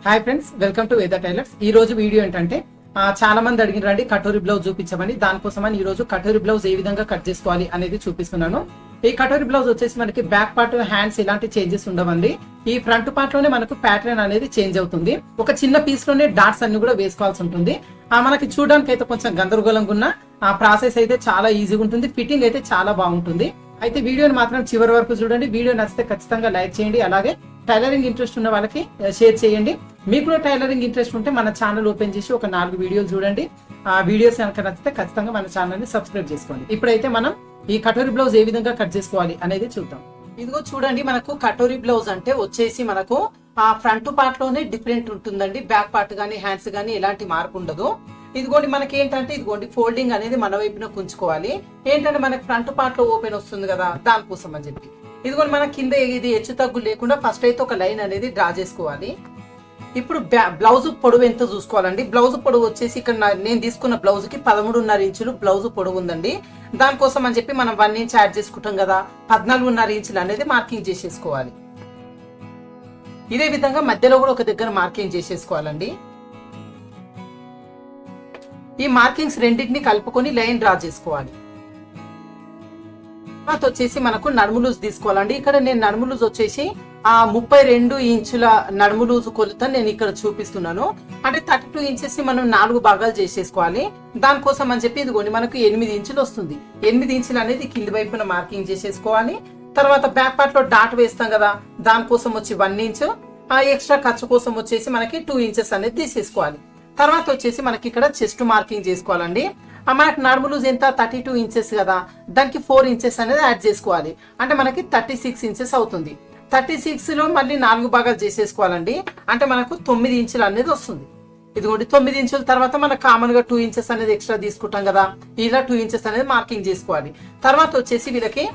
Hi friends, welcome to వేద tailors. ఈ రోజు వీడియో ఏంటంటే చాలా మంది అడిగినారండి కటోరీ బ్లౌజ్ చూపించమని. దానికోసమని ఈ రోజు కటోరీ బ్లౌజ్ ఏ విధంగా కట్ చేసుకోవాలి అనేది చూపిస్తున్నాను. ఈ కటోరీ బ్లౌజ్ వచ్చేసి మనకి బ్యాక్ పార్ట్, హ్యాండ్స్ ఇలాంటి చేంజెస్ ఉండవండి. ఈ ఫ్రంట్ పార్ట్ లోనే మనకు ప్యాటర్న్ అనేది చేంజ్ అవుతుంది. ఒక చిన్న పీస్ లోనే డాట్స్ అన్ని కూడా వేసుకోవాల్సి ఉంటుంది. మనకి చూడడానికి అయితే కొంచెం గందరగోళంగా ఉన్న ఆ ప్రాసెస్ అయితే చాలా ఈజీగా ఉంటుంది. ఫిట్టింగ్ అయితే చాలా బాగుంటుంది. అయితే వీడియోని మాత్రం చివరి వరకు చూడండి. వీడియో నచ్చితే ఖచ్చితంగా లైక్ చేయండి. అలాగే టైలరింగ్ ఇంట్రెస్ట్ ఉన్న వాళ్ళకి షేర్ చేయండి. మీకు కూడా టైలరింగ్ ఇంట్రెస్ట్ ఉంటే మన ఛానల్ ఓపెన్ చేసి ఒక 4 వీడియోలు చూడండి. ఆ వీడియోస్ కనుక నచ్చితే ఖచ్చితంగా మన ఛానల్ ని సబ్స్క్రైబ్ చేసుకోండి. ఇప్పుడైతే మనం ఈ కటోరీ బ్లౌజ్ ఏ విధంగా కట్ చేసుకోవాలి అనేది చూద్దాం. ఇదిగో చూడండి, మనకు కటోరీ బ్లౌజ్ అంటే వచ్చేసి మనకు ఆ ఫ్రంట్ పార్ట్ లోనే డిఫరెంట్ ఉంటుందండి. బ్యాక్ పార్ట్ గానీ హ్యాండ్స్ గానీ ఎలాంటి మార్పు ఉండదు. ఇదిగోండి మనకి ఏంటంటే ఇదిగోండి ఫోల్డింగ్ అనేది మన వైపున కుంచుకోవాలి. ఏంటంటే మనకి ఫ్రంట్ పార్ట్ లో ఓపెన్ వస్తుంది కదా, దానికోసం అని చెప్పి ఇదిగోండి మన కింద ఇది హెచ్చు తగ్గు లేకుండా ఫస్ట్ అయితే ఒక లైన్ అనేది డ్రా చేసుకోవాలి. ఇప్పుడు బ్లౌజ్ పొడవు ఎంత చూసుకోవాలండి. బ్లౌజ్ పొడవు వచ్చేసి ఇక్కడ నేను తీసుకున్న బ్లౌజ్ కి 13.5 ఇంచులు బ్లౌజ్ పొడవు ఉందండి. దానికోసం అని చెప్పి మనం 1 ఇంచ్ యాడ్ చేసుకుంటాం కదా, 14.5 ఇంచులు అనేది మార్కింగ్ చేసేసుకోవాలి. ఇదే విధంగా మధ్యలో కూడా ఒక దగ్గర మార్కింగ్ చేసేసుకోవాలండి. ఈ మార్కింగ్స్ రెండింటిని కలుపుకొని లైన్ డ్రా చేసుకోవాలి. తర్వాత వచ్చేసి మనకు నడుము లూజ్ తీసుకోవాలండి. ఇక్కడ నేను నడుము లూజ్ వచ్చేసి 32 ఇంచుల నడుము లూజ్ కొలత నేను ఇక్కడ చూపిస్తున్నాను. అంటే 32 ఇంచెస్ ని మనం 4 భాగాలు చేసేసుకోవాలి. దానికోసం అని చెప్పి ఇదిగోండి మనకు 8 ఇంచులు వస్తుంది. 8 ఇంచులు అనేది కింది వైపున మార్కింగ్ చేసేసుకోవాలి. తర్వాత బ్యాక్ పార్ట్ లో డాట్ వేస్తాం కదా, దానికోసం వచ్చి 1 ఇంచు, ఎక్స్ట్రా ఖర్చు కోసం వచ్చేసి మనకి 2 ఇంచెస్ అనేది తీసేసుకోవాలి. తర్వాత వచ్చేసి మనకి ఇక్కడ చెస్ట్ మార్కింగ్ చేసుకోవాలండి. మనకి నడుము లూజ్ ఎంత 32 ఇంచెస్ కదా, దానికి 4 ఇంచెస్ అనేది యాడ్ చేసుకోవాలి. అంటే మనకి 36 ఇంచెస్ అవుతుంది. 36 లో మళ్ళీ 4 భాగాలు చేసేసుకోవాలండి. అంటే మనకు 9 ఇంచులు అనేది వస్తుంది. ఇదిగోండి 9 ఇంచుల తర్వాత మనకు కామన్ గా 2 ఇంచెస్ అనేది ఎక్స్ట్రా తీసుకుంటాం కదా, ఇలా 2 ఇంచెస్ అనేది మార్కింగ్ చేసుకోవాలి. తర్వాత వచ్చేసి వీళ్ళకి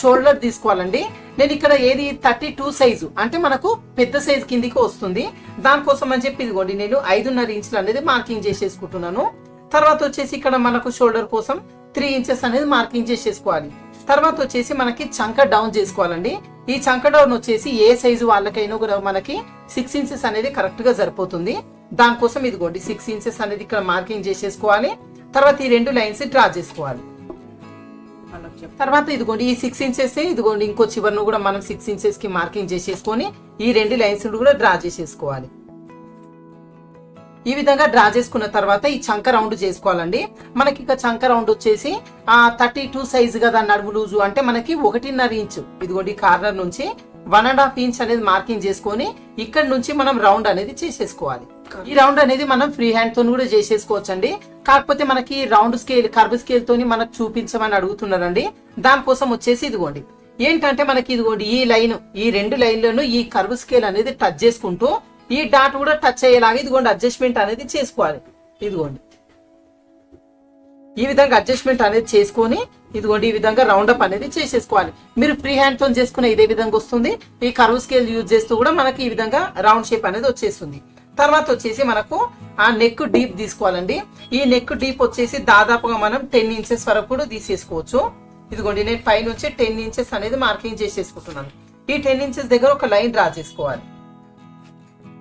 షోల్డర్ తీసుకోవాలండి. నేను ఇక్కడ ఏది 32 సైజు అంటే మనకు పెద్ద సైజు కిందికి వస్తుంది. దానికోసం అని చెప్పి ఇదిగోండి నేను 5.5 ఇంచులు అనేది మార్కింగ్ చేసేసుకుంటున్నాను. తర్వాత వచ్చేసి ఇక్కడ మనకు షోల్డర్ కోసం 3 ఇంచెస్ అనేది మార్కింగ్ చేసేసుకోవాలి. తర్వాత వచ్చేసి మనకి చంక డౌన్ చేసుకోవాలండి. ఈ చంక డౌన్ వచ్చేసి ఏ సైజు వాళ్ళకైనా కూడా మనకి 6 ఇంచెస్ అనేది కరెక్ట్ గా సరిపోతుంది. దానికోసం ఇదిగోండి 6 ఇంచెస్ అనేది ఇక్కడ మార్కింగ్ చేసేసుకోవాలి. తర్వాత ఈ 2 లైన్స్ డ్రా చేసుకోవాలి. తర్వాత ఇదిగోండి ఈ 6 ఇంచెస్ ఇదిగోండి ఇంకో చివరిను కూడా మనం 6 ఇంచెస్ కి మార్కింగ్ చేసేసుకొని ఈ 2 లైన్స్ కూడా డ్రా చేసేసుకోవాలి. ఈ విధంగా డ్రా చేసుకున్న తర్వాత ఈ చంక రౌండ్ చేసుకోవాలండి. మనకి ఇక చంక రౌండ్ వచ్చేసి 32 సైజు కదా నడుము లూజు, అంటే మనకి 1.5 ఇంచు ఇదిగోండి కార్నర్ నుంచి 1.5 ఇంచ్ అనేది మార్కింగ్ చేసుకొని ఇక్కడ నుంచి మనం రౌండ్ అనేది చేసేసుకోవాలి. ఈ రౌండ్ అనేది మనం ఫ్రీ హ్యాండ్ తో కూడా చేసేసుకోవచ్చండి. కాకపోతే మనకి రౌండ్ స్కేల్, కర్వ్ స్కేల్ తోని మనకు చూపించమని అడుగుతున్నారండి. దానికోసం వచ్చేసి ఇదిగోండి ఏంటంటే మనకి ఇదిగోండి ఈ లైన్, ఈ 2 లైన్లను ఈ కర్వ్ స్కేల్ అనేది టచ్ చేసుకుంటూ ఈ డాట్ కూడా టచ్ అయ్యేలాగా ఇదిగోండి అడ్జస్ట్మెంట్ అనేది చేసుకోవాలి. ఇదిగోండి ఈ విధంగా అడ్జస్ట్మెంట్ అనేది చేసుకొని ఇదిగోండి ఈ విధంగా రౌండ్ అప్ అనేది చేసేసుకోవాలి. మీరు ఫ్రీ హ్యాండ్ తో చేసుకునే ఇదే విధంగా వస్తుంది. ఈ కర్వ్ స్కేల్ యూజ్ చేస్తూ కూడా మనకి ఈ విధంగా రౌండ్ షేప్ అనేది వచ్చేస్తుంది. తర్వాత వచ్చేసి మనకు నెక్ డీప్ తీసుకోవాలండి. ఈ నెక్ డీప్ వచ్చేసి దాదాపుగా మనం 10 ఇంచెస్ వరకు కూడా తీసేసుకోవచ్చు. ఇదిగోండి నేను పై నుంచి 10 ఇంచెస్ అనేది మార్కింగ్ చేసేసుకుంటున్నాను. ఈ 10 ఇంచెస్ దగ్గర ఒక లైన్ డ్రా చేసుకోవాలి.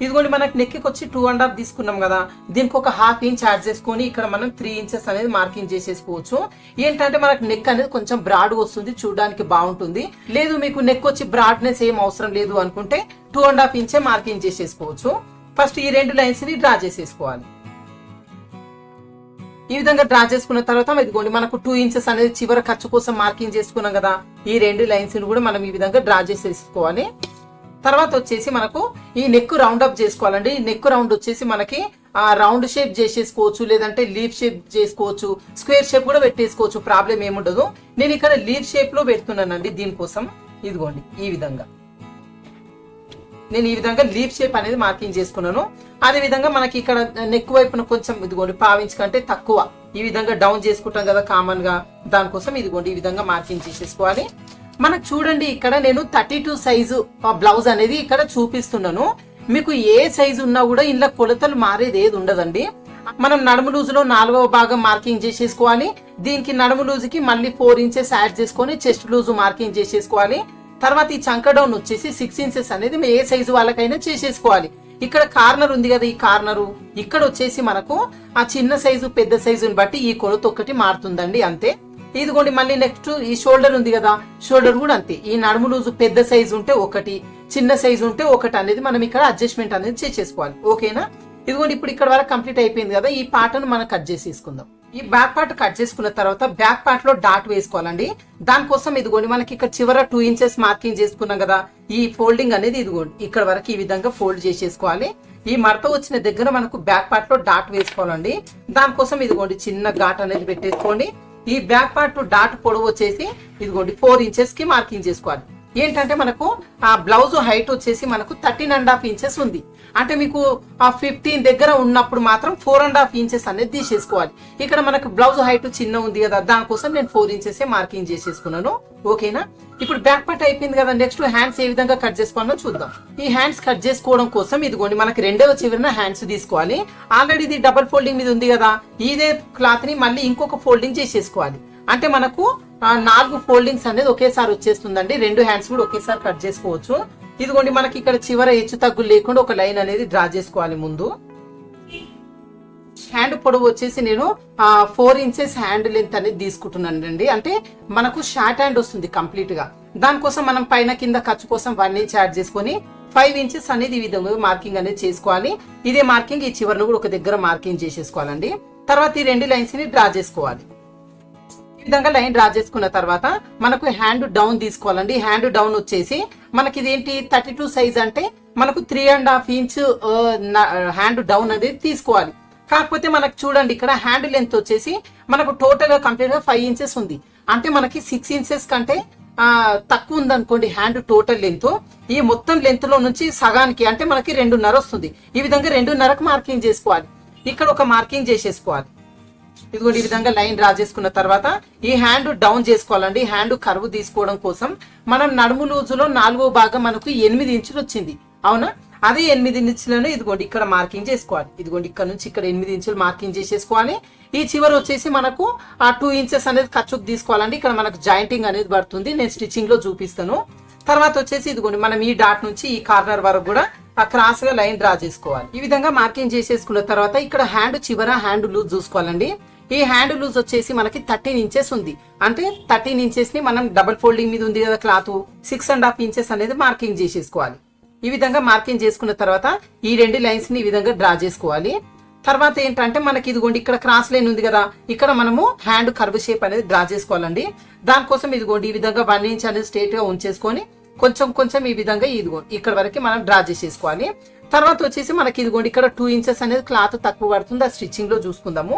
ఇదిగోండి మనకి నెక్ వచ్చి 2.5 తీసుకున్నాం కదా, దీనికి ఒక 1/2 ఇంచ్ యాడ్ చేసుకొని ఇక్కడ మనం 3 ఇంచెస్ అనేది మార్కింగ్ చేసేసుకోవచ్చు. ఏంటంటే మనకి నెక్ అనేది కొంచెం బ్రాడ్ వస్తుంది, చూడడానికి బాగుంటుంది. లేదు మీకు నెక్ వచ్చి బ్రాడ్నెస్ ఏం అవసరం లేదు అనుకుంటే 2.5 ఇంచే మార్కింగ్ చేసేసుకోవచ్చు. ఫస్ట్ ఈ 2 లైన్స్ ని డ్రా చేసేసుకోవాలి. ఈ విధంగా డ్రా చేసుకున్న తర్వాత ఇదిగోండి మనకు 2 ఇంచెస్ అనేది చివరి ఖర్చు కోసం మార్కింగ్ చేసుకున్నాం కదా, ఈ 2 లైన్స్ ని కూడా మనం ఈ విధంగా డ్రా చేసేసుకోవాలి. తర్వాత వచ్చేసి మనకు ఈ నెక్ రౌండ్ అప్ చేసుకోవాలండి. నెక్ రౌండ్ వచ్చేసి మనకి రౌండ్ షేప్ చేసేసుకోవచ్చు, లేదంటే లీఫ్ షేప్ చేసుకోవచ్చు, స్క్వేర్ షేప్ కూడా పెట్టేసుకోవచ్చు, ప్రాబ్లం ఏముండదు. నేను ఇక్కడ లీఫ్ షేప్ లో పెడుతున్నానండి. దీనికోసం ఇదిగోండి ఈ విధంగా నేను ఈ విధంగా లీఫ్ షేప్ అనేది మార్కింగ్ చేసుకున్నాను. అదే విధంగా మనకి ఇక్కడ నెక్ వైపున కొంచెం ఇదిగోండి 1/4 ఇంచ్ కంటే తక్కువ ఈ విధంగా డౌన్ చేసుకుంటాం కదా కామన్ గా, దానికోసం ఇదిగోండి ఈ విధంగా మార్కింగ్ చేసేసుకోవాలి. మనకు చూడండి ఇక్కడ నేను 32 సైజు బ్లౌజ్ అనేది ఇక్కడ చూపిస్తున్నాను. మీకు ఏ సైజు ఉన్నా కూడా ఇంట్లో కొలతలు మారేది ఏది ఉండదండి. మనం నడుము లూజులో 4వ భాగం మార్కింగ్ చేసేసుకోవాలి. దీనికి నడుము లూజుకి మళ్ళీ 4 ఇంచెస్ యాడ్ చేసుకొని చెస్ట్ లూజు మార్కింగ్ చేసేసుకోవాలి. తర్వాత ఈ చంక డౌన్ వచ్చేసి 6 ఇంచెస్ అనేది ఏ సైజు వాళ్ళకైనా చేసేసుకోవాలి. ఇక్కడ కార్నర్ ఉంది కదా, ఈ కార్నరు ఇక్కడ వచ్చేసి మనకు ఆ చిన్న సైజు పెద్ద సైజుని బట్టి ఈ కొలత ఒకటి మారుతుందండి, అంతే. ఇదిగోండి మళ్ళీ నెక్స్ట్ ఈ షోల్డర్ ఉంది కదా, షోల్డర్ కూడా అంతే. ఈ నడుము లూజు పెద్ద సైజు ఉంటే ఒకటి, చిన్న సైజు ఉంటే ఒకటి అనేది మనం ఇక్కడ అడ్జస్ట్మెంట్ అనేది చేసేసుకోవాలి, ఓకేనా. ఇదిగోండి ఇప్పుడు ఇక్కడ వరకు కంప్లీట్ అయిపోయింది కదా, ఈ పార్ట్ను మనం కట్ చేసి తీసుకుందాం. ఈ బ్యాక్ పార్ట్ కట్ చేసుకున్న తర్వాత బ్యాక్ పార్ట్ లో డాట్ వేసుకోవాలండి. దానికోసం ఇదిగోండి మనకి ఇక్కడ చివర 2 ఇంచెస్ మార్కింగ్ చేసుకున్నాం కదా, ఈ ఫోల్డింగ్ అనేది ఇదిగోండి ఇక్కడ వరకు ఈ విధంగా ఫోల్డ్ చేసేసుకోవాలి. ఈ మడత వచ్చిన దగ్గర మనకు బ్యాక్ పార్ట్ లో డాట్ వేసుకోవాలండి. దానికోసం ఇదిగోండి చిన్న ఘాట్ అనేది పెట్టేసుకోండి. ఈ బ్యాక్ పార్ట్ డాట్ పొడవు వచ్చేసి ఇదిగోండి 4 ఇంచెస్ కి మార్కింగ్ చేసుకోవాలి. ఏంటంటే మనకు ఆ బ్లౌజ్ హైట్ వచ్చేసి మనకు 13.5 ఇంచెస్ ఉంది. అంటే మీకు ఆ 15 దగ్గర ఉన్నప్పుడు మాత్రం 4.5 ఇంచెస్ అనేది తీసేసుకోవాలి. ఇక్కడ మనకు బ్లౌజ్ హైట్ చిన్న ఉంది కదా, దానికోసం నేను 4 ఇంచెస్ మార్కింగ్ చేసేసుకున్నాను, ఓకేనా. ఇప్పుడు బ్యాక్ పార్ట్ అయిపోయింది కదా, నెక్స్ట్ హ్యాండ్స్ ఏ విధంగా కట్ చేసుకోవాలో చూద్దాం. ఈ హ్యాండ్స్ కట్ చేసుకోవడం కోసం ఇదిగోండి మనకి రెండవ చివరిన హ్యాండ్స్ తీసుకోవాలి. ఆల్రెడీ ఇది డబుల్ ఫోల్డింగ్ మీద ఉంది కదా, ఇదే క్లాత్ ని మళ్ళీ ఇంకొక ఫోల్డింగ్ చేసేసుకోవాలి. అంటే మనకు 4 ఫోల్డింగ్స్ అనేది ఒకేసారి వచ్చేస్తుందండి. 2 హ్యాండ్స్ కూడా ఒకేసారి కట్ చేసుకోవచ్చు. ఇదిగోండి మనకి ఇక్కడ చివర హెచ్చు తగ్గులు లేకుండా ఒక లైన్ అనేది డ్రా చేసుకోవాలి. ముందు హ్యాండ్ పొడవు వచ్చేసి నేను 4 ఇంచెస్ హ్యాండ్ లెంత్ అనేది తీసుకుంటున్నాను అండి. అంటే మనకు షార్ట్ హ్యాండ్ వస్తుంది కంప్లీట్ గా. దానికోసం మనం పైన కింద ఖర్చు కోసం 1 ఇంచ్ యాడ్ చేసుకొని 5 ఇంచెస్ అనేది ఈ విధంగా మార్కింగ్ అనేది చేసుకోవాలి. ఇదే మార్కింగ్ ఈ చివరిని కూడా ఒక దగ్గర మార్కింగ్ చేసేసుకోవాలండి. తర్వాత ఈ 2 లైన్స్ ని డ్రా చేసుకోవాలి. ఈ విధంగా లైన్ డ్రా చేసుకున్న తర్వాత మనకు హ్యాండ్ డౌన్ తీసుకోవాలండి. హ్యాండ్ డౌన్ వచ్చేసి మనకి ఇదేంటి 32 సైజ్ అంటే మనకు 3.5 ఇంచ్ హ్యాండ్ డౌన్ అనేది తీసుకోవాలి. కాకపోతే మనకు చూడండి ఇక్కడ హ్యాండ్ లెంత్ వచ్చేసి మనకు టోటల్ గా కంప్లీట్ గా 5 ఇంచెస్ ఉంది. అంటే మనకి 6 ఇంచెస్ కంటే తక్కువ ఉంది అనుకోండి హ్యాండ్ టోటల్ లెంత్. ఈ మొత్తం లెంత్ లో నుంచి సగానికి అంటే మనకి 2.5 వస్తుంది. ఈ విధంగా 2.5కు మార్కింగ్ చేసుకోవాలి. ఇక్కడ ఒక మార్కింగ్ చేసేసుకోవాలి. ఇదిగోండి ఈ విధంగా లైన్ డ్రా చేసుకున్న తర్వాత ఈ హ్యాండ్ డౌన్ చేసుకోవాలండి. హ్యాండ్ కర్వ్ తీసుకోవడం కోసం మనం నడుము లూజులో 4వ భాగం మనకు 8 ఇంచులు వచ్చింది, అవునా. అదే 8 ఇంచులను ఇదిగోండి ఇక్కడ మార్కింగ్ చేసుకోవాలి. ఇదిగోండి ఇక్కడ నుంచి ఇక్కడ 8 ఇంచులు మార్కింగ్ చేసేసుకోవాలి. ఈ చివరి వచ్చేసి మనకు ఆ 2 ఇంచెస్ అనేది ఖర్చుకు తీసుకోవాలండి. ఇక్కడ మనకు జాయింటింగ్ అనేది పడుతుంది, నేను స్టిచ్చింగ్ లో చూపిస్తాను. తర్వాత వచ్చేసి ఇదిగోండి మనం ఈ డాట్ నుంచి ఈ కార్నర్ వరకు కూడా ఆ క్రాస్ గా లైన్ డ్రా చేసుకోవాలి. ఈ విధంగా మార్కింగ్ చేసేసుకున్న తర్వాత ఇక్కడ హ్యాండ్ చివర హ్యాండ్ లూజ్ చూసుకోవాలండి. ఈ హ్యాండ్ లూజ్ వచ్చేసి మనకి 13 ఇంచెస్ ఉంది. అంటే 13 ఇంచెస్ ని మనం డబుల్ ఫోల్డింగ్ మీద ఉంది కదా క్లాత్, 6.5 ఇంచెస్ అనేది మార్కింగ్ చేసేసుకోవాలి. ఈ విధంగా మార్కింగ్ చేసుకున్న తర్వాత ఈ 2 లైన్స్ ని ఈ విధంగా డ్రా చేసుకోవాలి. తర్వాత ఏంటంటే మనకి ఇదిగోండి ఇక్కడ క్రాస్ లైన్ ఉంది కదా, ఇక్కడ మనము హ్యాండ్ కర్వ్ షేప్ అనేది డ్రా చేసుకోవాలండి. దానికోసం ఇదిగోండి ఈ విధంగా 1 ఇంచ్ అనేది స్ట్రేట్ గా ఉంచేసుకొని కొంచెం కొంచెం ఈ విధంగా ఇదిగోండి ఇక్కడ వరకు మనం డ్రా చేసేసుకోవాలి. తర్వాత వచ్చేసి మనకి ఇదిగోండి ఇక్కడ 2 ఇంచెస్ అనేది క్లాత్ తక్కువ పడుతుంది, ఆ స్టిచ్చింగ్ లో చూసుకుందాము.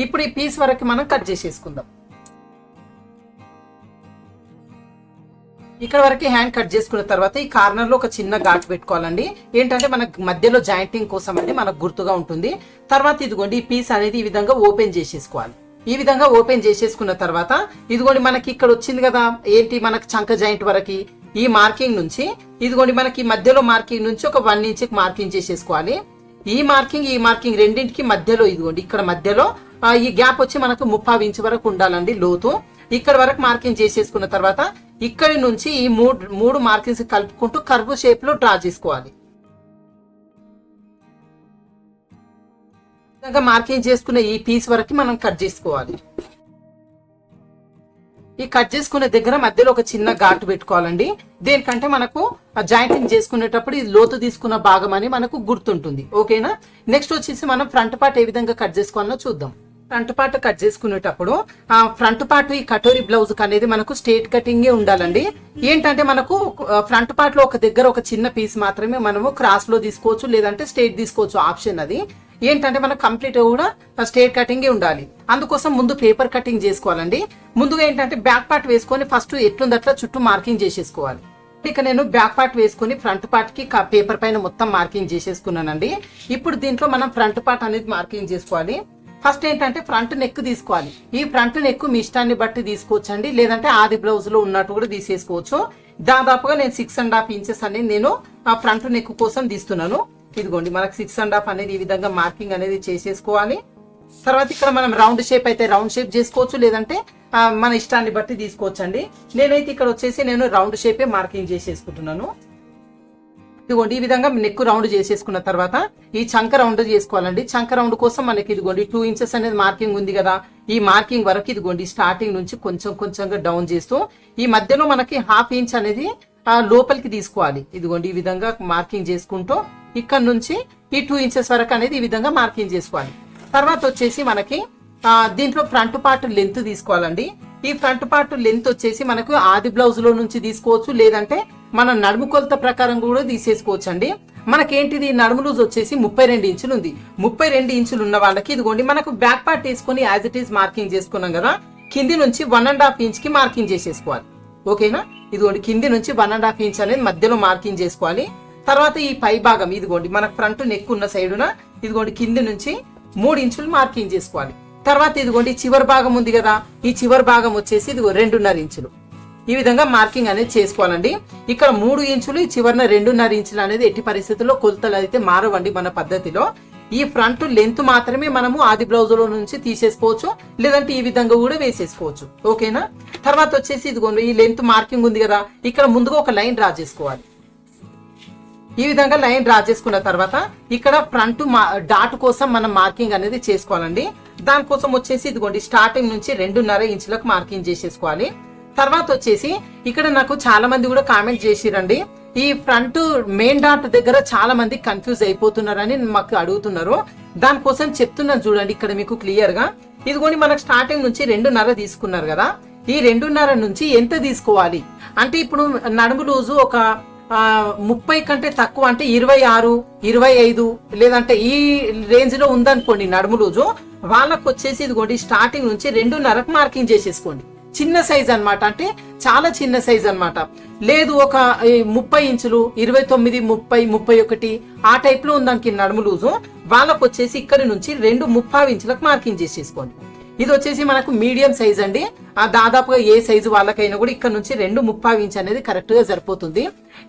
ఇప్పుడు ఈ పీస్ వరకు మనం కట్ చేసేసుకుందాం. ఇక్కడ వరకు హ్యాండ్ కట్ చేసుకున్న తర్వాత ఈ కార్నర్ లో ఒక చిన్న ఘాట్ పెట్టుకోవాలండి. ఏంటంటే మనకు మధ్యలో జాయింటింగ్ కోసం అనేది మనకు గుర్తుగా ఉంటుంది. తర్వాత ఇదిగోండి ఈ పీస్ అనేది ఈ విధంగా ఓపెన్ చేసేసుకోవాలి. ఈ విధంగా ఓపెన్ చేసేసుకున్న తర్వాత ఇదిగోండి మనకి ఇక్కడ వచ్చింది కదా ఏంటి మనకు చంక జాయింట్ వరకు ఈ మార్కింగ్ నుంచి ఇదిగోండి మనకి మధ్యలో మార్కింగ్ నుంచి ఒక 1 ఇంచ్ మార్కింగ్ చేసేసుకోవాలి. ఈ మార్కింగ్ రెండింటికి మధ్యలో ఇదిగోండి ఇక్కడ మధ్యలో ఈ గ్యాప్ వచ్చి మనకు 30 ఇంచ్ వరకు ఉండాలండి లోతు. ఇక్కడ వరకు మార్కింగ్ చేసేసుకున్న తర్వాత ఇక్కడి నుంచి ఈ మూడు మార్కింగ్స్ కలుపుకుంటూ కర్వ్ షేప్ లో డ్రా చేసుకోవాలి. మార్కింగ్ చేసుకున్న ఈ పీస్ వరకు మనం కట్ చేసుకోవాలి. ఈ కట్ చేసుకునే దగ్గర మధ్యలో ఒక చిన్న ఘాటు పెట్టుకోవాలండి. దేనికంటే మనకు జాయింటింగ్ చేసుకునేటప్పుడు ఇది లోతు తీసుకున్న భాగం అని మనకు గుర్తుంటుంది, ఓకేనా. నెక్స్ట్ వచ్చేసి మనం ఫ్రంట్ పార్ట్ ఏ విధంగా కట్ చేసుకోవాలో చూద్దాం. ఫ్రంట్ పార్ట్ కట్ చేసుకునేటప్పుడు ఆ ఫ్రంట్ పార్ట్ ఈ కటోరీ బ్లౌజ్ అనేది మనకు స్ట్రేట్ కటింగ్ ఉండాలండి. ఏంటంటే మనకు ఫ్రంట్ పార్ట్ లో ఒక దగ్గర ఒక చిన్న పీస్ మాత్రమే మనము క్రాస్ లో తీసుకోవచ్చు, లేదంటే స్ట్రేట్ తీసుకోవచ్చు, ఆప్షన్ అది. ఏంటంటే మనకు కంప్లీట్ కూడా స్ట్రేట్ కటింగ్ ఉండాలి. అందుకోసం ముందు పేపర్ కటింగ్ చేసుకోవాలండి. ముందుగా ఏంటంటే బ్యాక్ పార్ట్ వేసుకొని ఫస్ట్ ఎట్లుందట్లా చుట్టూ మార్కింగ్ చేసేసుకోవాలి. ఇక నేను బ్యాక్ పార్ట్ వేసుకుని ఫ్రంట్ పార్ట్ కి పేపర్ పైన మొత్తం మార్కింగ్ చేసేసుకున్నానండి. ఇప్పుడు దీంట్లో మనం ఫ్రంట్ పార్ట్ అనేది మార్కింగ్ చేసుకోవాలి. ఫస్ట్ ఏంటంటే ఫ్రంట్ నెక్ తీసుకోవాలి. ఈ ఫ్రంట్ నెక్ మీ ఇష్టాన్ని బట్టి తీసుకోవచ్చండి, లేదంటే ఆది బ్లౌజ్ లో ఉన్నట్టు కూడా తీసేసుకోవచ్చు. దాదాపుగా నేను 6.5 ఇంచెస్ అనేది నేను ఆ ఫ్రంట్ నెక్ కోసం తీస్తున్నాను. ఇదిగోండి మనకు 6.5 అనేది ఈ విధంగా మార్కింగ్ అనేది చేసేసుకోవాలి. తర్వాత ఇక్కడ మనం రౌండ్ షేప్ అయితే రౌండ్ షేప్ చేసుకోవచ్చు, లేదంటే మన ఇష్టాన్ని బట్టి తీసుకోవచ్చు అండి. నేనైతే ఇక్కడ వచ్చేసి నేను రౌండ్ షేపే మార్కింగ్ చేసేసుకుంటున్నాను. ఇదిగోండి ఈ విధంగా నెక్ రౌండ్ చేసేసుకున్న తర్వాత ఈ చంక రౌండ్ చేసుకోవాలండి. చంక రౌండ్ కోసం మనకి ఇదిగోండి 2 ఇంచెస్ అనేది మార్కింగ్ ఉంది కదా, ఈ మార్కింగ్ వరకు ఇదిగోండి స్టార్టింగ్ నుంచి కొంచెం కొంచెంగా డౌన్ చేస్తూ ఈ మధ్యలో మనకి 1/2 ఇంచ్ అనేది లోపలికి తీసుకోవాలి. ఇదిగోండి ఈ విధంగా మార్కింగ్ చేసుకుంటూ ఇక్కడ నుంచి ఈ 2 ఇంచెస్ వరకు అనేది ఈ విధంగా మార్కింగ్ చేసుకోవాలి. తర్వాత వచ్చేసి మనకి దీంట్లో ఫ్రంట్ పార్ట్ లెంత్ తీసుకోవాలండి. ఈ ఫ్రంట్ పార్ట్ లెంత్ వచ్చేసి మనకు ఆది బ్లౌజ్ లో నుంచి తీసుకోవచ్చు, లేదంటే మన నడుము కొలత ప్రకారం కూడా తీసేసుకోవచ్చు అండి. మనకేంటిది నడుము లూజ్ వచ్చేసి 32 ఇంచులు ఉంది. 32 ఇంచులు ఉన్న వాళ్ళకి ఇదిగోండి మనకు బ్యాక్ పార్ట్ వేసుకొని యాజ్ ఇట్ ఈస్ మార్కింగ్ చేసుకున్నాం కదా, కింది నుంచి 1.5 ఇంచ్ కి మార్కింగ్ చేసేసుకోవాలి. ఓకేనా, ఇదిగోండి కింది నుంచి 1.5 ఇంచ్ అనేది మధ్యలో మార్కింగ్ చేసుకోవాలి. తర్వాత ఈ పై భాగం ఇదిగోండి మనకు ఫ్రంట్ నెక్ ఉన్న సైడున ఇదిగోండి కింది నుంచి 3 ఇంచులు మార్కింగ్ చేసుకోవాలి. తర్వాత ఇదిగోండి చివరి భాగం ఉంది కదా, ఈ చివరి భాగం వచ్చేసి ఇదిగో 2.5 ఇంచులు ఈ విధంగా మార్కింగ్ అనేది చేసుకోవాలండి. ఇక్కడ 3 ఇంచులు, ఈ చివరిన 2.5 ఇంచులు అనేది ఎట్టి పరిస్థితుల్లో కొలతలు అయితే మారవండి. మన పద్ధతిలో ఈ ఫ్రంట్ లెంత్ మాత్రమే మనము ఆది బ్లౌజ్ లో నుంచి తీసేసుకోవచ్చు, లేదంటే ఈ విధంగా కూడా వేసేసుకోవచ్చు. ఓకేనా, తర్వాత వచ్చేసి ఇదిగోండి ఈ లెంత్ మార్కింగ్ ఉంది కదా, ఇక్కడ ముందుగా ఒక లైన్ డ్రా చేసుకోవాలి. ఈ విధంగా లైన్ డ్రా చేసుకున్న తర్వాత ఇక్కడ ఫ్రంట్ డాట్ కోసం మనం మార్కింగ్ అనేది చేసుకోవాలండి. దానికోసం వచ్చేసి ఇదిగోండి స్టార్టింగ్ నుంచి 2.5 ఇంచులకు మార్కింగ్ చేసేసుకోవాలి. తర్వాత వచ్చేసి ఇక్కడ నాకు చాలా మంది కూడా కామెంట్ చేసిరండి, ఈ ఫ్రంట్ మెయిన్ డాట్ దగ్గర చాలా మంది కన్ఫ్యూజ్ అయిపోతున్నారని మాకు అడుగుతున్నారు. దానికోసం చెప్తున్నాను చూడండి ఇక్కడ మీకు క్లియర్ గా. ఇదిగోండి మనకు స్టార్టింగ్ నుంచి 2.5 తీసుకున్నారు కదా, ఈ 2.5 నుంచి ఎంత తీసుకోవాలి అంటే ఇప్పుడు నడుము లూజు ఒక 30 కంటే తక్కువ అంటే 26, 25 లేదంటే ఈ రేంజ్ లో ఉందనుకోండి నడుము లూజు, వాళ్ళకు వచ్చేసి ఇదిగోండి స్టార్టింగ్ నుంచి 2.5కు మార్కింగ్ చేసేసుకోండి. చిన్న సైజ్ అన్నమాట, అంటే చాలా చిన్న సైజ్ అన్నమాట. లేదు ఒక 30 ఇంచులు 29, 30, 31 ఆ టైప్ లో ఉందానికి నడుము లూజు, వాళ్ళకు వచ్చేసి ఇక్కడి నుంచి 2.5 ఇంచులకు మార్కింగ్ చేసేసుకోండి. ఇది వచ్చేసి మనకు మీడియం సైజ్ అండి. దాదాపుగా ఏ సైజు వాళ్ళకైనా కూడా ఇక్కడ నుంచి 2.5 ఇంచ్ అనేది కరెక్ట్ గా సరిపోతుంది.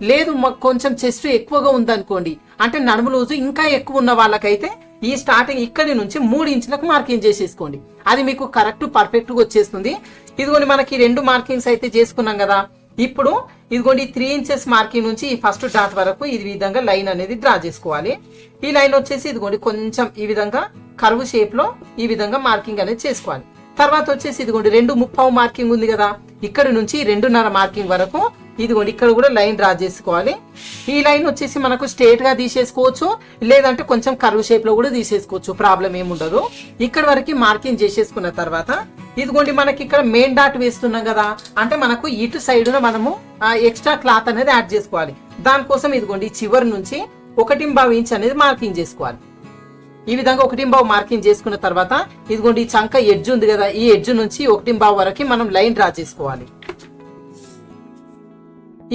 లేదు కొంచెం చెస్ట్ ఎక్కువగా ఉందనుకోండి, అంటే నడుము లూజు ఇంకా ఎక్కువ ఉన్న వాళ్ళకైతే ఈ స్టార్టింగ్ ఇక్కడి నుంచి 3 ఇంచులకు మార్కింగ్ చేసేసుకోండి. అది మీకు కరెక్ట్ పర్ఫెక్ట్ గా వచ్చేస్తుంది. ఇదిగోండి మనకి 2 మార్కింగ్స్ అయితే చేసుకున్నాం కదా, ఇప్పుడు ఇదిగోండి 3 ఇంచెస్ మార్కింగ్ నుంచి ఈ ఫస్ట్ డాట్ వరకు ఈ విధంగా లైన్ అనేది డ్రా చేసుకోవాలి. ఈ లైన్ వచ్చేసి ఇదిగోండి కొంచెం ఈ విధంగా కర్వ్ షేప్ లో ఈ విధంగా మార్కింగ్ అనేది చేసుకోవాలి. తర్వాత వచ్చేసి ఇదిగోండి 2.5 మార్కింగ్ ఉంది కదా, ఇక్కడ నుంచి 2.5 మార్కింగ్ వరకు ఇదిగోండి ఇక్కడ కూడా లైన్ డ్రా చేసుకోవాలి. ఈ లైన్ వచ్చేసి మనకు స్ట్రేట్ గా తీసేసుకోవచ్చు, లేదంటే కొంచెం కర్వ్ షేప్ లో కూడా తీసేసుకోవచ్చు, ప్రాబ్లం ఏముండదు. ఇక్కడ వరకు మార్కింగ్ చేసేసుకున్న తర్వాత ఇదిగోండి మనకి ఇక్కడ మెయిన్ డాట్ వేస్తున్నాం కదా, అంటే మనకు ఇటు సైడ్ మనము ఎక్స్ట్రా క్లాత్ అనేది యాడ్ చేసుకోవాలి. దానికోసం ఇదిగోండి చివరి నుంచి 1.5 ఇంచ్ అనేది మార్కింగ్ చేసుకోవాలి. ఈ విధంగా 1.5 మార్కింగ్ చేసుకున్న తర్వాత ఇదిగోండి ఈ చంక ఎడ్జ్ ఉంది కదా, ఈ ఎడ్జ్ నుంచి 1.5 వరకు మనం లైన్ డ్రా చేసుకోవాలి.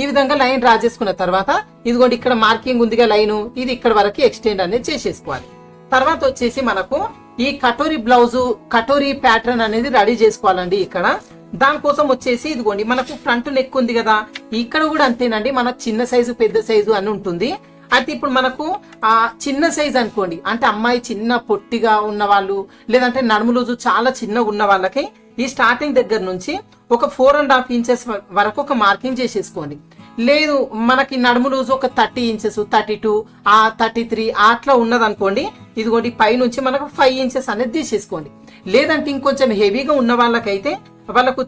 ఈ విధంగా లైన్ డ్రా చేసుకున్న తర్వాత ఇదిగోండి ఇక్కడ మార్కింగ్ ఉందిగా లైన్, ఇది ఇక్కడ వరకు ఎక్స్టెండ్ అనేది చేసేసుకోవాలి. తర్వాత వచ్చేసి మనకు ఈ కటోరీ బ్లౌజు కటోరీ ప్యాటర్న్ అనేది రెడీ చేసుకోవాలండి. ఇక్కడ దానికోసం వచ్చేసి ఇదిగోండి మనకు ఫ్రంట్ నెక్ ఉంది కదా, ఇక్కడ కూడా అంతేనండి, మనకు చిన్న సైజు పెద్ద సైజు అని ఉంటుంది. అయితే ఇప్పుడు మనకు చిన్న సైజ్ అనుకోండి, అంటే అమ్మాయి చిన్న పొట్టిగా ఉన్న వాళ్ళు, లేదంటే నడుము లూజు చాలా చిన్నగా ఉన్న వాళ్ళకి ఈ స్టార్టింగ్ దగ్గర నుంచి ఒక 4.5 ఇంచెస్ వరకు ఒక మార్కింగ్ చేసేసుకోండి. లేదు మనకి నడుము లూజు ఒక 30 ఇంచెస్ 32 33 అట్లా ఉన్నదనుకోండి, ఇదిగోండి పై నుంచి మనకు 5 ఇంచెస్ అనేది తీసేసుకోండి. లేదంటే ఇంకొంచెం హెవీగా ఉన్న వాళ్ళకైతే వాళ్ళకు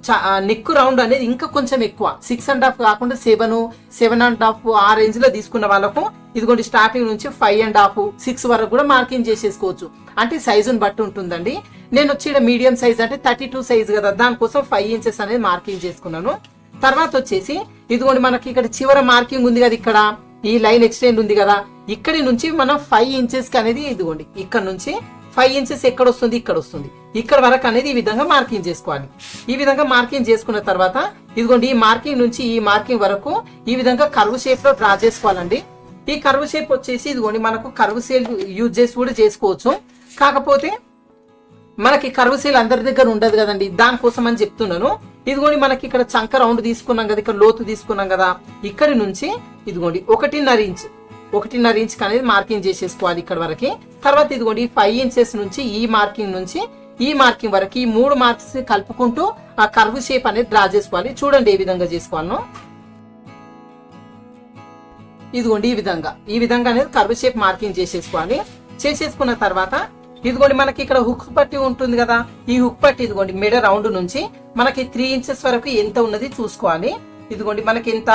నెక్ రౌండ్ అనేది ఇంకా కొంచెం ఎక్కువ 6.5 కాకుండా 7.5 ఆ రేంజ్ లో తీసుకున్న వాళ్ళకు ఇదిగోండి స్టార్టింగ్ నుంచి 5.5 6 వరకు కూడా మార్కింగ్ చేసేసుకోవచ్చు. అంటే సైజుని బట్టి ఉంటుందండి. నేను వచ్చి మీడియం సైజ్ అంటే 32 సైజ్ కదా, దానికోసం 5 ఇంచెస్ అనేది మార్కింగ్ చేసుకున్నాను. తర్వాత వచ్చేసి ఇదిగోండి మనకి ఇక్కడ చివరి మార్కింగ్ ఉంది కదా, ఇక్కడ ఈ లైన్ ఎక్స్టెండ్ ఉంది కదా, ఇక్కడి నుంచి మనం 5 ఇంచెస్ కి అనేది ఇదిగోండి ఇక్కడ నుంచి 5 ఇంచెస్ ఎక్కడ వస్తుంది, ఇక్కడ వస్తుంది, ఇక్కడ వరకు అనేది ఈ విధంగా మార్కింగ్ చేసుకోవాలి. ఈ విధంగా మార్కింగ్ చేసుకున్న తర్వాత ఇదిగోండి ఈ మార్కింగ్ నుంచి ఈ మార్కింగ్ వరకు ఈ విధంగా కర్వ్ షేప్ లో డ్రా చేసుకోవాలండి. ఈ కర్వ్ షేప్ వచ్చేసి ఇదిగోండి మనకు కర్వ్ సేల్ యూజ్ చేసి కూడా చేసుకోవచ్చు, కాకపోతే మనకి కర్వ్ సేల్ అందరి దగ్గర ఉండదు కదండి, దానికోసం అని చెప్తున్నాను. ఇదిగోండి మనకి ఇక్కడ చంక రౌండ్ తీసుకున్నాం కదా, ఇక్కడ లోతు తీసుకున్నాం కదా, ఇక్కడి నుంచి ఇదిగోండి 1.5 ఇంచ్ అనేది మార్కింగ్ చేసేసుకోవాలి ఇక్కడ వరకు. తర్వాత ఇదిగోండి 5 ఇంచెస్ నుంచి ఈ మార్కింగ్ నుంచి ఈ మార్కింగ్ వరకు ఈ 3 మార్క్స్ కలుపుకుంటూ ఆ కర్వ్ షేప్ అనేది డ్రా చేసుకోవాలి. చూడండి ఏ విధంగా చేసుకోవాలను. ఇదిగోండి ఈ విధంగా అనేది కర్వ్ షేప్ మార్కింగ్ చేసేసుకోవాలి. చేసేసుకున్న తర్వాత ఇదిగోండి మనకి ఇక్కడ హుక్ పట్టి ఉంటుంది కదా, ఈ హుక్ పట్టి ఇదిగోండి మెడ రౌండ్ నుంచి మనకి 3 ఇంచెస్ వరకు ఎంత ఉన్నది చూసుకోవాలి. ఇదిగోండి మనకి ఎంత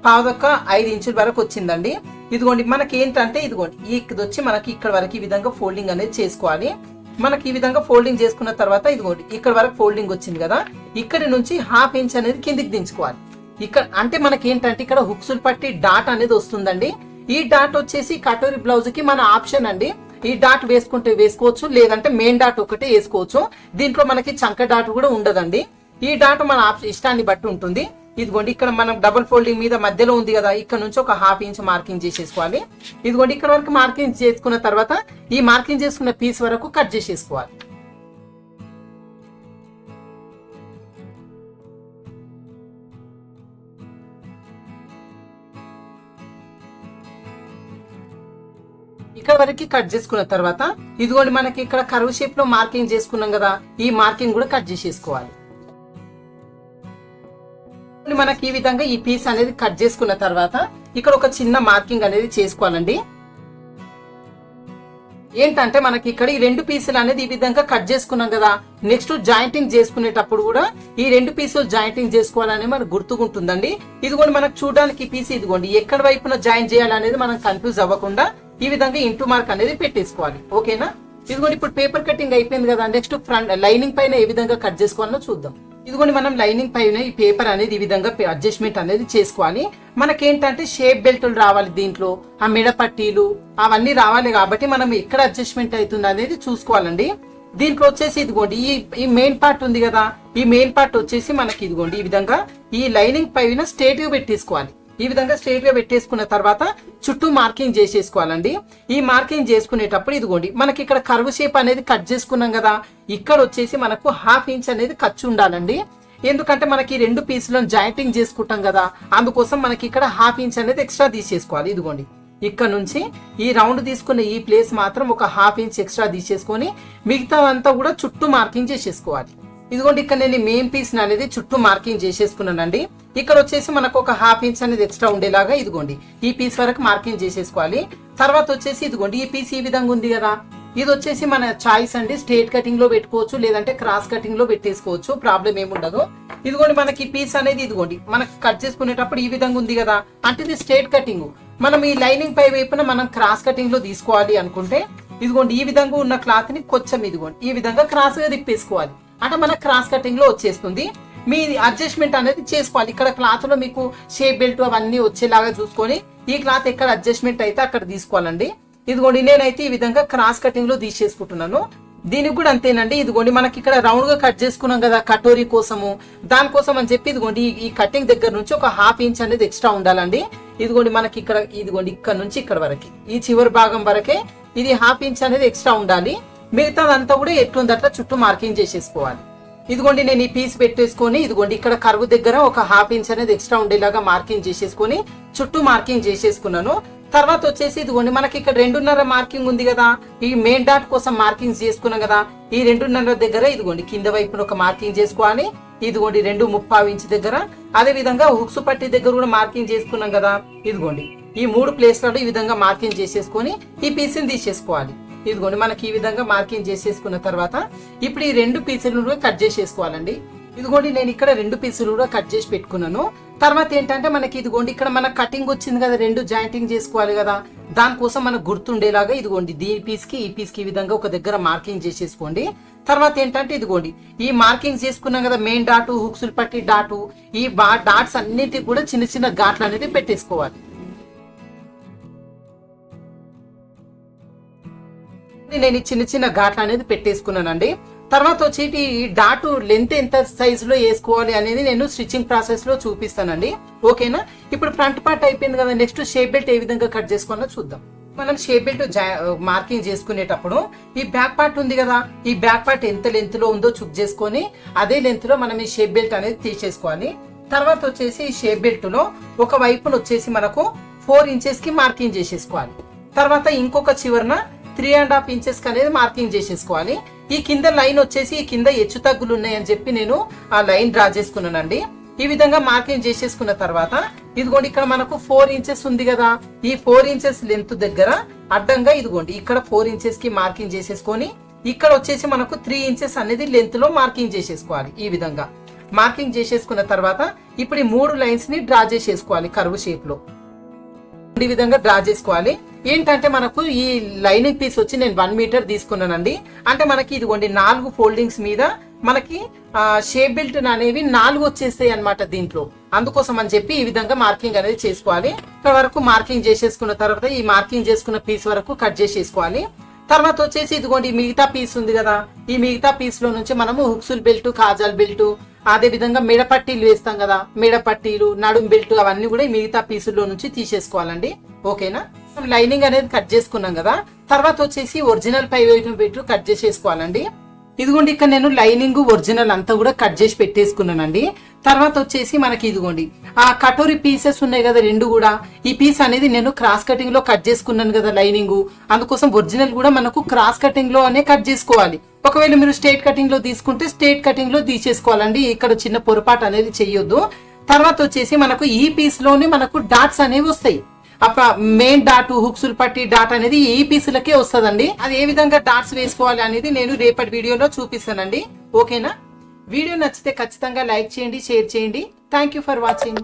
పావుదొక్క 5 ఇంచుల వరకు వచ్చిందండి. ఇదిగోండి మనకి ఏంటంటే ఇదిగోండి ఇది వచ్చి మనకి ఇక్కడ వరకు ఈ విధంగా ఫోల్డింగ్ అనేది చేసుకోవాలి. మనకి ఈ విధంగా ఫోల్డింగ్ చేసుకున్న తర్వాత ఇదిగోండి ఇక్కడ వరకు ఫోల్డింగ్ వచ్చింది కదా, ఇక్కడి నుంచి 1/2 ఇంచ్ అనేది కిందికి దించుకోవాలి. ఇక్కడ అంటే మనకి ఏంటంటే ఇక్కడ హుక్సులు పట్టి డాట్ అనేది వస్తుందండి. ఈ డాట్ వచ్చేసి కటోరీ బ్లౌజ్ కి మన ఆప్షన్ అండి. ఈ డాట్ వేసుకుంటే వేసుకోవచ్చు, లేదంటే మెయిన్ డాట్ ఒకటే వేసుకోవచ్చు. దీంట్లో మనకి చంక డాట్ కూడా ఉండదండి. ఈ డాట్ మన ఇష్టాన్ని బట్టి ఉంటుంది. ఇదిగోండి ఇక్కడ మనం డబుల్ ఫోల్డింగ్ మీద మధ్యలో ఉంది కదా, ఇక్కడ నుంచి ఒక 1/2 ఇంచ్ మార్కింగ్ చేసేసుకోవాలి. ఇదిగోండి ఇక్కడ వరకు మార్కింగ్ చేసుకున్న తర్వాత ఈ మార్కింగ్ చేసుకున్న పీస్ వరకు కట్ చేసేసుకోవాలి. ఇక్కడ వరకు కట్ చేసుకున్న తర్వాత ఇదిగోండి మనకి ఇక్కడ కర్వ్ షేప్ లో మార్కింగ్ చేసుకున్నాం కదా, ఈ మార్కింగ్ కూడా కట్ చేసేసుకోవాలి. మనకి ఈ విధంగా ఈ పీస్ అనేది కట్ చేసుకున్న తర్వాత ఇక్కడ ఒక చిన్న మార్కింగ్ అనేది చేసుకోవాలండి. ఏంటంటే మనకి ఇక్కడ ఈ 2 పీసులు అనేది ఈ విధంగా కట్ చేసుకున్నాం కదా, నెక్స్ట్ జాయింటింగ్ చేసుకునేటప్పుడు కూడా ఈ 2 పీసులు జాయింటింగ్ చేసుకోవాలని మనకు గుర్తుకుంటుందండి. ఇదిగోండి మనకు చూడడానికి ఈ పీస్ ఇదిగోండి ఎక్కడ వైపున జాయిన్ చేయాలనేది మనం కన్ఫ్యూజ్ అవ్వకుండా ఈ విధంగా ఇంటూ మార్క్ అనేది పెట్టేసుకోవాలి. ఓకేనా? ఇదిగోండి ఇప్పుడు పేపర్ కటింగ్ అయిపోయింది కదా, నెక్స్ట్ ఫ్రంట్ లైనింగ్ పైన ఏ విధంగా కట్ చేసుకోవాలో చూద్దాం. ఇదిగోండి మనం లైనింగ్ పైన ఈ పేపర్ అనేది ఈ విధంగా అడ్జస్ట్మెంట్ అనేది చేసుకోవాలి. మనకేంటంటే షేప్ బెల్ట్లు రావాలి, దీంట్లో ఆ మెడ పట్టీలు అవన్నీ రావాలి. కాబట్టి మనం ఎక్కడ అడ్జస్ట్మెంట్ అవుతుంది అనేది చూసుకోవాలండి. దీంట్లో వచ్చేసి ఇదిగోండి ఈ మెయిన్ పార్ట్ ఉంది కదా, ఈ మెయిన్ పార్ట్ వచ్చేసి మనకి ఇదిగోండి ఈ విధంగా ఈ లైనింగ్ పైన స్ట్రేట్ గా పెట్టేసుకోవాలి. ఈ విధంగా స్ట్రేట్ గా పెట్టేసుకున్న తర్వాత చుట్టూ మార్కింగ్ చేసేసుకోవాలండి. ఈ మార్కింగ్ చేసుకునేటప్పుడు ఇదిగోండి మనకి ఇక్కడ కర్వ్ షేప్ అనేది కట్ చేసుకున్నాం కదా, ఇక్కడ వచ్చేసి మనకు 1/2 ఇంచ్ అనేది ఖర్చు ఉండాలండి. ఎందుకంటే మనకి 2 పీసులను జాయింటింగ్ చేసుకుంటాం కదా, అందుకోసం మనకి ఇక్కడ 1/2 ఇంచ్ అనేది ఎక్స్ట్రా తీసేసుకోవాలి. ఇదిగోండి ఇక్కడ నుంచి ఈ రౌండ్ తీసుకున్న ఈ ప్లేస్ మాత్రం ఒక 1/2 ఇంచ్ ఎక్స్ట్రా తీసేసుకొని మిగతా అంతా కూడా చుట్టూ మార్కింగ్ చేసేసుకోవాలి. ఇదిగోండి ఇక్కడ నేను మెయిన్ పీస్ అనేది చుట్టూ మార్కింగ్ చేసేసుకున్నానండి. ఇక్కడ వచ్చేసి మనకు ఒక 1/2 ఇంచ్ అనేది ఎక్స్ట్రా ఉండేలాగా ఇదిగోండి ఈ పీస్ వరకు మార్కింగ్ చేసేసుకోవాలి. తర్వాత వచ్చేసి ఇదిగోండి ఈ పీస్ ఈ విధంగా ఉంది కదా, ఇది వచ్చేసి మన చాయిస్ అండి. స్ట్రేట్ కటింగ్ లో పెట్టుకోవచ్చు, లేదంటే క్రాస్ కటింగ్ లో పెట్టేసుకోవచ్చు, ప్రాబ్లం ఏముండదు. ఇదిగోండి మనకి పీస్ అనేది ఇదిగోండి మనకు కట్ చేసుకునేటప్పుడు ఈ విధంగా ఉంది కదా, అంటే ఇది స్ట్రేట్ కటింగ్. మనం ఈ లైనింగ్ పై వైపున మనం క్రాస్ కటింగ్ లో తీసుకోవాలి అనుకుంటే ఇదిగోండి ఈ విధంగా ఉన్న క్లాత్ ని కొంచెం ఇదిగోండి ఈ విధంగా క్రాస్ గా తిప్పేసుకోవాలి. అంటే మనకు క్రాస్ కటింగ్ లో వచ్చేస్తుంది. మీ అడ్జస్ట్మెంట్ అనేది చేసుకోవాలి. ఇక్కడ క్లాత్ లో మీకు షేప్ బెల్ట్ అవన్నీ వచ్చేలాగా చూసుకొని ఈ క్లాత్ ఎక్కడ అడ్జస్ట్మెంట్ అయితే అక్కడ తీసుకోవాలండి. ఇదిగోండి నేనైతే ఈ విధంగా క్రాస్ కటింగ్ లో తీసేసుకుంటున్నాను. దీనికి కూడా అంతేనండి. ఇదిగోండి మనకి ఇక్కడ రౌండ్ గా కట్ చేసుకున్నాం కదా కటోరీ కోసము, దానికోసం అని చెప్పి ఇదిగోండి ఈ కటింగ్ దగ్గర నుంచి ఒక 1/2 ఇంచ్ అనేది ఎక్స్ట్రా ఉండాలండి. ఇదిగోండి మనకి ఇక్కడ ఇదిగోండి ఇక్కడ నుంచి ఇక్కడ వరకు ఈ చివరి భాగం వరకే ఇది 1/2 ఇంచ్ అనేది ఎక్స్ట్రా ఉండాలి. మిగతాదంతా కూడా ఎట్లుందట్లా చుట్టూ మార్కింగ్ చేసేసుకోవాలి. ఇదిగోండి నేను ఈ పీస్ పెట్టేసుకొని ఇదిగోండి ఇక్కడ కర్వ్ దగ్గర ఒక 1/2 ఇంచ్ అనేది ఎక్స్ట్రా ఉండేలాగా మార్కింగ్ చేసేసుకొని చుట్టూ మార్కింగ్ చేసేసుకున్నాను. తర్వాత వచ్చేసి ఇదిగోండి మనకి ఇక్కడ 2.5 మార్కింగ్ ఉంది కదా, ఈ మెయిన్ డాట్ కోసం మార్కింగ్ చేసుకున్నాం కదా, ఈ 2.5 దగ్గర ఇదిగోండి కింద వైపున ఒక మార్కింగ్ చేసుకోవాలి. ఇదిగోండి 2.5 ఇంచ్ దగ్గర, అదే విధంగా హుక్స్ పట్టి దగ్గర కూడా మార్కింగ్ చేసుకున్నాం కదా, ఇదిగోండి ఈ 3 ప్లేస్లలో ఈ విధంగా మార్కింగ్ చేసేసుకొని ఈ పీస్ని తీసేసుకోవాలి. ఇదిగోండి మనకి ఈ విధంగా మార్కింగ్ చేసేసుకున్న తర్వాత ఇప్పుడు ఈ 2 పీసులు కూడా కట్ చేసేసుకోవాలండి. ఇదిగోండి నేను ఇక్కడ 2 పీసులు కూడా కట్ చేసి పెట్టుకున్నాను. తర్వాత ఏంటంటే మనకి ఇదిగోండి ఇక్కడ మన కటింగ్ వచ్చింది కదా, 2 జాయింటింగ్ చేసుకోవాలి కదా, దానికోసం మనకు గుర్తుండేలాగా ఇదిగోండి ఈ పీస్ కి ఈ విధంగా ఒక దగ్గర మార్కింగ్ చేసేసుకోండి. తర్వాత ఏంటంటే ఇదిగోండి ఈ మార్కింగ్ చేసుకున్నాం కదా మెయిన్ డాటు హుక్సులు పట్టి డాటు, ఈ డాట్స్ అన్నిటికి కూడా చిన్న చిన్న ఘాట్లు అనేది పెట్టేసుకోవాలి. నేను చిన్న చిన్న ఘాట్లు అనేది పెట్టేసుకున్నానండి. తర్వాత వచ్చి ఈ డాటు లెంత్ ఎంత సైజ్ లో వేసుకోవాలి అనేది నేను స్టిచ్చింగ్ ప్రాసెస్ లో చూపిస్తానండి. ఓకేనా? ఇప్పుడు ఫ్రంట్ పార్ట్ అయిపోయింది కదా, నెక్స్ట్ షేప్ బెల్ట్ ఏ విధంగా కట్ చేసుకోవాలో చూద్దాం. మనం షేప్ బెల్ట్ మార్కింగ్ చేసుకునేటప్పుడు ఈ బ్యాక్ పార్ట్ ఉంది కదా, ఈ బ్యాక్ పార్ట్ ఎంత లెంత్ లో ఉందో చెక్ చేసుకొని అదే లెంత్ లో మనం ఈ షేప్ బెల్ట్ అనేది తీసేసుకోవాలి. తర్వాత వచ్చేసి ఈ షేప్ బెల్ట్ లో ఒక వైపున వచ్చేసి మనకు 4 ఇంచెస్ కి మార్కింగ్ చేసేసుకోవాలి. తర్వాత ఇంకొక చివరన 3.5 ఇంచెస్ అనేది మార్కింగ్ చేసేసుకోవాలి. ఈ కింద లైన్ వచ్చేసి ఈ కింద హెచ్చు తగ్గులు ఉన్నాయని చెప్పి నేను ఆ లైన్ డ్రా చేసుకున్నానండి. ఈ విధంగా మార్కింగ్ చేసేసుకున్న తర్వాత ఇదిగోండి ఇక్కడ మనకు 4 ఇంచెస్ ఉంది కదా, ఈ 4 ఇంచెస్ లెంత్ దగ్గర అడ్డంగా ఇదిగోండి ఇక్కడ 4 ఇంచెస్ కి మార్కింగ్ చేసేసుకొని ఇక్కడ వచ్చేసి మనకు 3 ఇంచెస్ అనేది లెంత్ లో మార్కింగ్ చేసేసుకోవాలి. ఈ విధంగా మార్కింగ్ చేసేసుకున్న తర్వాత ఇప్పుడు ఈ 3 లైన్స్ ని డ్రా చేసేసుకోవాలి కర్వ్ షేప్ లో. ఈ విధంగా డ్రా చేసుకోవాలి. ఏంటంటే మనకు ఈ లైనింగ్ పీస్ వచ్చి నేను 1 మీటర్ తీసుకున్నానండి. అంటే మనకి ఇదిగోండి 4 ఫోల్డింగ్స్ మీద మనకి షేప్ బెల్ట్ అనేవి 4 వచ్చేస్తాయి అన్నమాట దీంట్లో. అందుకోసం అని చెప్పి ఈ విధంగా మార్కింగ్ అనేది చేసుకోవాలి. ఇక్కడ వరకు మార్కింగ్ చేసేసుకున్న తర్వాత ఈ మార్కింగ్ చేసుకున్న పీస్ వరకు కట్ చేసేసుకోవాలి. తర్వాత వచ్చేసి ఇదిగోండి మిగతా పీస్ ఉంది కదా, ఈ మిగతా పీస్ లో నుంచి మనము హుక్సుల్ బెల్ట్, కాజాల్ బెల్ట్, అదే విధంగా మెడ పట్టీలు వేస్తాం కదా, మెడ పట్టీలు, నడుం బెల్ట్ అవన్నీ కూడా ఈ మిగతా పీసుల్లో నుంచి తీసేసుకోవాలండి. ఓకేనా? లైనింగ్ అనేది కట్ చేసుకున్నాం కదా, తర్వాత వచ్చేసి ఒరిజినల్ పై వైపు పెట్టి కట్ చేసేసుకోవాలండి. ఇదిగోండి ఇక్కడ నేను లైనింగ్ ఒరిజినల్ అంతా కూడా కట్ చేసి పెట్టేసుకున్నానండి. తర్వాత వచ్చేసి మనకి ఇదిగోండి ఆ కటోరీ పీసెస్ ఉన్నాయి కదా 2 కూడా, ఈ పీస్ అనేది నేను క్రాస్ కటింగ్ లో కట్ చేసుకున్నాను కదా లైనింగ్, అందుకోసం ఒరిజినల్ కూడా మనకు క్రాస్ కటింగ్ లో అనే కట్ చేసుకోవాలి. ఒకవేళ మీరు స్ట్రేట్ కటింగ్ లో తీసుకుంటే స్ట్రేట్ కటింగ్ లో తీసేసుకోవాలండి. ఇక్కడ చిన్న పొరపాటు అనేది చెయ్యొద్దు. తర్వాత వచ్చేసి మనకు ఈ పీస్ లోనే మనకు డాట్స్ అనేవి వస్తాయి. మెయిన్ డాట్, హుక్సుల్ పట్టి డాట్ అనేది ఈ పీసులకే వస్తుందండి. అది ఏ విధంగా డాట్స్ వేసుకోవాలి అనేది నేను రేపటి వీడియోలో చూపిస్తానండి. ఓకేనా? వీడియో నచ్చితే ఖచ్చితంగా లైక్ చేయండి, షేర్ చేయండి. Thank you for watching.